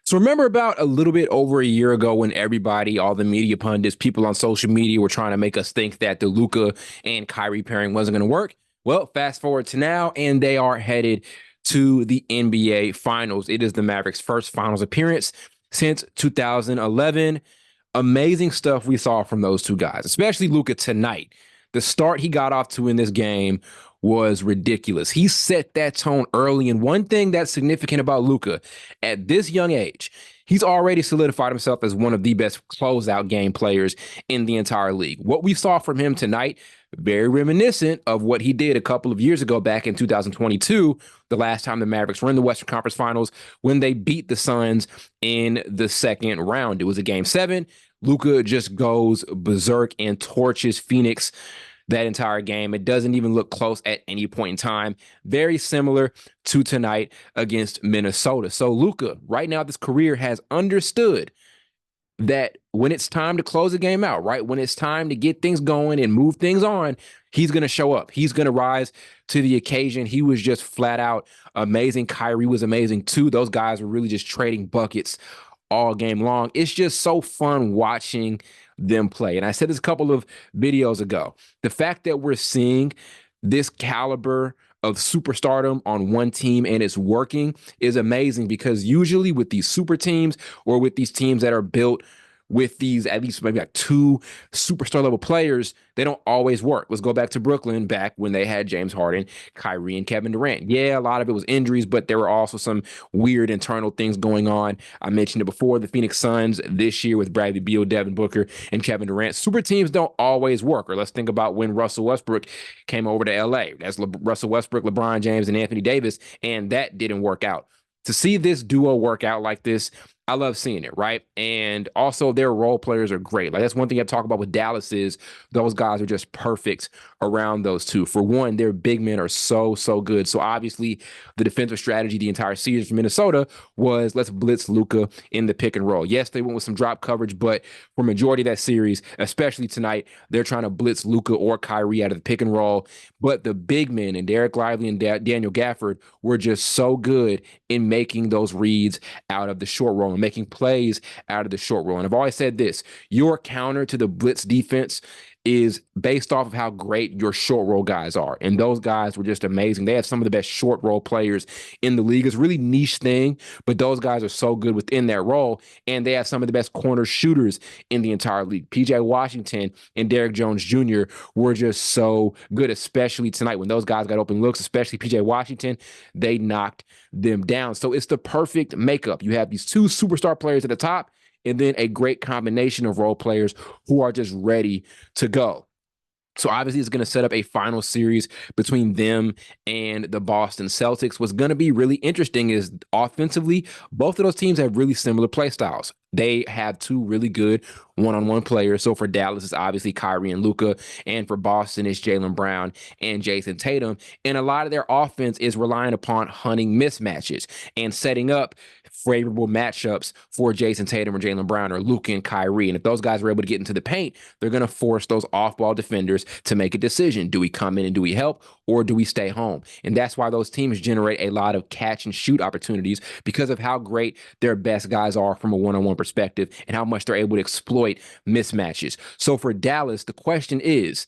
So remember about a little bit over a year ago when everybody, all the media pundits, people on social media were trying to make us think that the Luka and Kyrie pairing wasn't going to work? Well, fast forward to now, and they are headed to the NBA Finals. It is the Mavericks' first Finals appearance since 2011. Amazing stuff we saw from those two guys, especially Luka tonight. The start he got off to in this game was ridiculous. He set that tone early. And one thing that's significant about Luka at this young age, he's already solidified himself as one of the best closeout game players in the entire league. What we saw from him tonight, very reminiscent of what he did a couple of years ago back in 2022, the last time the Mavericks were in the Western Conference Finals when they beat the Suns in the second round. It was a game 7. Luka just goes berserk and torches Phoenix that entire game. It doesn't even look close at any point in time. Very similar to tonight against Minnesota. So Luka, right now, this career has understood that when it's time to close the game out, right? When it's time to get things going and move things on, he's going to show up. He's going to rise to the occasion. He was just flat out amazing. Kyrie was amazing too. Those guys were really just trading buckets all game long. It's just so fun watching them play. And I said this a couple of videos ago. The fact that we're seeing this caliber of superstardom on one team and it's working is amazing, because usually with these super teams or with these teams that are built with these at least maybe like 2 superstar level players, they don't always work. Let's go back to Brooklyn back when they had James Harden, Kyrie, and Kevin Durant. Yeah, a lot of it was injuries, but there were also some weird internal things going on. I mentioned it before, the Phoenix Suns this year with Bradley Beal, Devin Booker, and Kevin Durant. Super teams don't always work. Or let's think about when Russell Westbrook came over to LA. That's Russell Westbrook, LeBron James, and Anthony Davis, and that didn't work out. To see this duo work out like this, I love seeing it, right? And also their role players are great. Like, that's one thing I talk about with Dallas is those guys are just perfect around those two. For one, their big men are so good. So obviously the defensive strategy the entire season for Minnesota was let's blitz Luka in the pick and roll. Yes, they went with some drop coverage, but for majority of that series, especially tonight, they're trying to blitz Luka or Kyrie out of the pick and roll. But the big men and Derek Lively and Daniel Gafford were just so good in making those reads out of the short roll and making plays out of the short roll. And I've always said this, your counter to the blitz defense is based off of how great your short roll guys are. And those guys were just amazing. They have some of the best short roll players in the league. It's a really niche thing, but those guys are so good within that role. And they have some of the best corner shooters in the entire league. PJ Washington and Derrick Jones Jr. were just so good, especially tonight when those guys got open looks, especially PJ Washington, they knocked them down. So it's the perfect makeup. You have these 2 superstar players at the top, and then a great combination of role players who are just ready to go. So obviously it's going to set up a final series between them and the Boston Celtics. What's going to be really interesting is offensively, both of those teams have really similar play styles. They have 2 really good one-on-one players. So for Dallas, it's obviously Kyrie and Luka. And for Boston, it's Jaylen Brown and Jayson Tatum. And a lot of their offense is relying upon hunting mismatches and setting up favorable matchups for Jayson Tatum or Jaylen Brown or Luka and Kyrie. And if those guys are able to get into the paint, they're going to force those off-ball defenders to make a decision. Do we come in and do we help, or do we stay home? And that's why those teams generate a lot of catch and shoot opportunities, because of how great their best guys are from a one-on-one perspective and how much they're able to exploit mismatches. So for Dallas, the question is,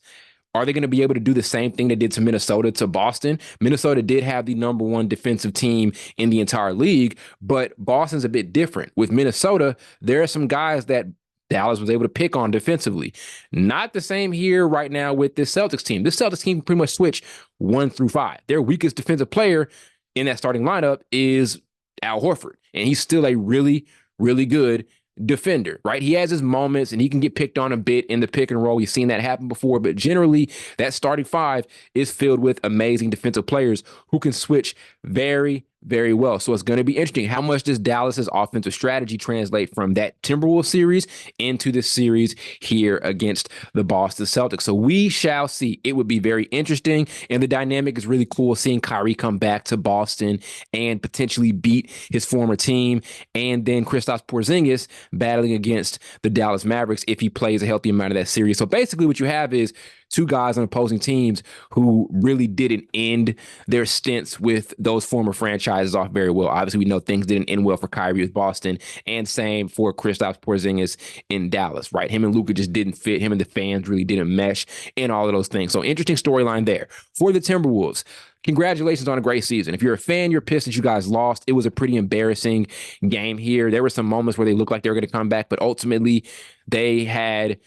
are they going to be able to do the same thing they did to Minnesota, to Boston? Minnesota did have the #1 defensive team in the entire league, but Boston's a bit different. With Minnesota, there are some guys that Dallas was able to pick on defensively. Not the same here right now with this Celtics team. This Celtics team pretty much switch 1 through 5. Their weakest defensive player in that starting lineup is Al Horford, and he's still a really good defender, right? He has his moments and he can get picked on a bit in the pick and roll. We've seen that happen before, but generally that starting 5 is filled with amazing defensive players who can switch very well. So it's going to be interesting. How much does Dallas's offensive strategy translate from that Timberwolves series into this series here against the Boston Celtics? So we shall see. It would be very interesting. And the dynamic is really cool, seeing Kyrie come back to Boston and potentially beat his former team. And then Kristaps Porzingis battling against the Dallas Mavericks if he plays a healthy amount of that series. So basically what you have is two guys on opposing teams who really didn't end their stints with those former franchises off very well. Obviously, we know things didn't end well for Kyrie with Boston, and same for Kristaps Porzingis in Dallas, right? Him and Luka just didn't fit. Him and the fans really didn't mesh in all of those things. So interesting storyline there. For the Timberwolves, congratulations on a great season. If you're a fan, you're pissed that you guys lost. It was a pretty embarrassing game here. There were some moments where they looked like they were going to come back, but ultimately they had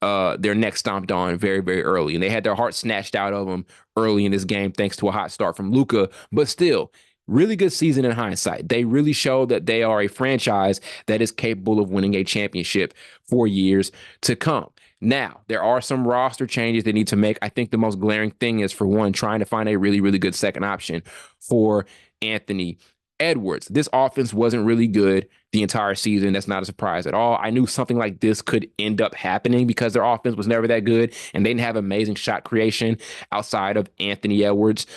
their neck stomped on very, very early. And they had their heart snatched out of them early in this game thanks to a hot start from Luka. But still, really good season in hindsight. They really showed that they are a franchise that is capable of winning a championship for years to come. Now, there are some roster changes they need to make. I think the most glaring thing is, for one, trying to find a really, really good second option for Anthony Edwards. This offense wasn't really good the entire season. That's not a surprise at all. I knew something like this could end up happening because their offense was never that good and they didn't have amazing shot creation outside of Anthony Edwards.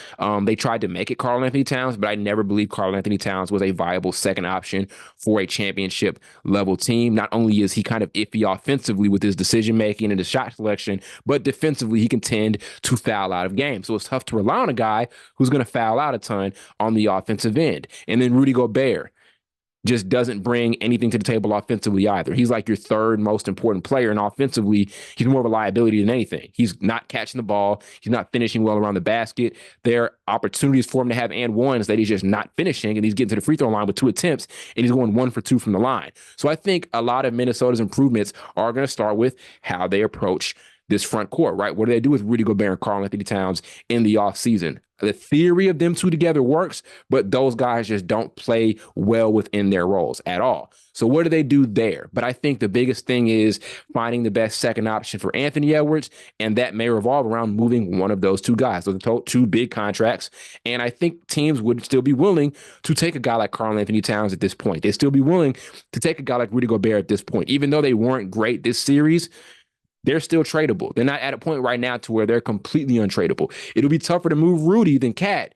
They tried to make it Karl-Anthony Towns, but I never believed Karl-Anthony Towns was a viable second option for a championship level team. Not only is he kind of iffy offensively with his decision making and his shot selection, but defensively he can tend to foul out of games. So it's tough to rely on a guy who's going to foul out a ton on the offensive end. And then Rudy Gobert just doesn't bring anything to the table offensively either. He's like your third most important player, and offensively, he's more of a liability than anything. He's not catching the ball. He's not finishing well around the basket. There are opportunities for him to have and ones that he's just not finishing, and he's getting to the free throw line with 2 attempts, and he's going 1 for 2 from the line. So I think a lot of Minnesota's improvements are going to start with how they approach this front court, right? What do they do with Rudy Gobert and Karl-Anthony Towns in the offseason? The theory of them two together works, but those guys just don't play well within their roles at all. So what do they do there? But I think the biggest thing is finding the best second option for Anthony Edwards, and that may revolve around moving one of those two guys. Those are two big contracts, and I think teams would still be willing to take a guy like Karl-Anthony Towns at this point. They'd still be willing to take a guy like Rudy Gobert at this point. Even though they weren't great this series, they're still tradable. They're not at a point right now to where they're completely untradeable. It'll be tougher to move Rudy than Cat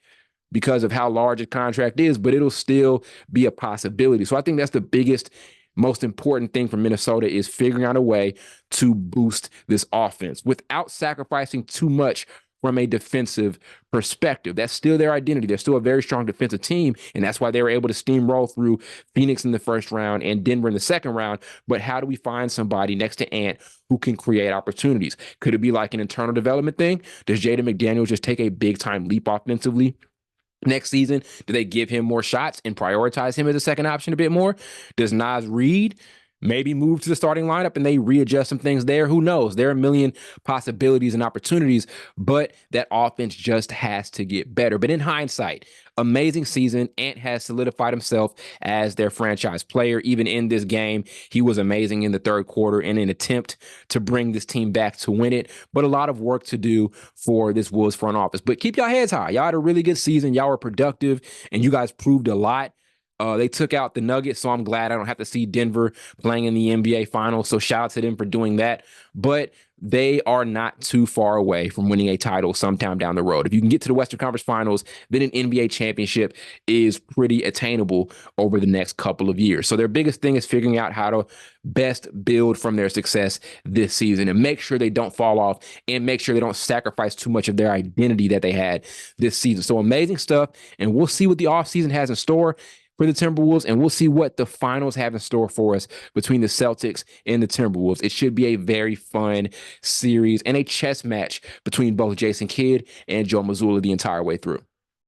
because of how large a contract is, but it'll still be a possibility. So I think that's the biggest, most important thing for Minnesota is figuring out a way to boost this offense without sacrificing too much from a defensive perspective. That's still their identity. They're still a very strong defensive team, and that's why they were able to steamroll through Phoenix in the first round and Denver in the second round. But how do we find somebody next to Ant who can create opportunities? Could it be like an internal development thing? Does Jaden McDaniels just take a big-time leap offensively next season? Do they give him more shots and prioritize him as a second option a bit more? Does Naz Reid maybe move to the starting lineup and they readjust some things there? Who knows? There are a million possibilities and opportunities, but that offense just has to get better. But in hindsight, amazing season. Ant has solidified himself as their franchise player. Even in this game, he was amazing in the third quarter in an attempt to bring this team back to win it. But a lot of work to do for this Wolves front office. But keep your heads high. Y'all had a really good season. Y'all were productive, and you guys proved a lot. They took out the Nuggets, so I'm glad I don't have to see Denver playing in the NBA Finals. So shout out to them for doing that. But they are not too far away from winning a title sometime down the road. If you can get to the Western Conference Finals, then an NBA championship is pretty attainable over the next couple of years. So their biggest thing is figuring out how to best build from their success this season and make sure they don't fall off and make sure they don't sacrifice too much of their identity that they had this season. So amazing stuff, and we'll see what the offseason has in store for the Timberwolves, and we'll see what the finals have in store for us between the Celtics and the Timberwolves. It should be a very fun series and a chess match between both Jason Kidd and Joe Mazzulla the entire way through.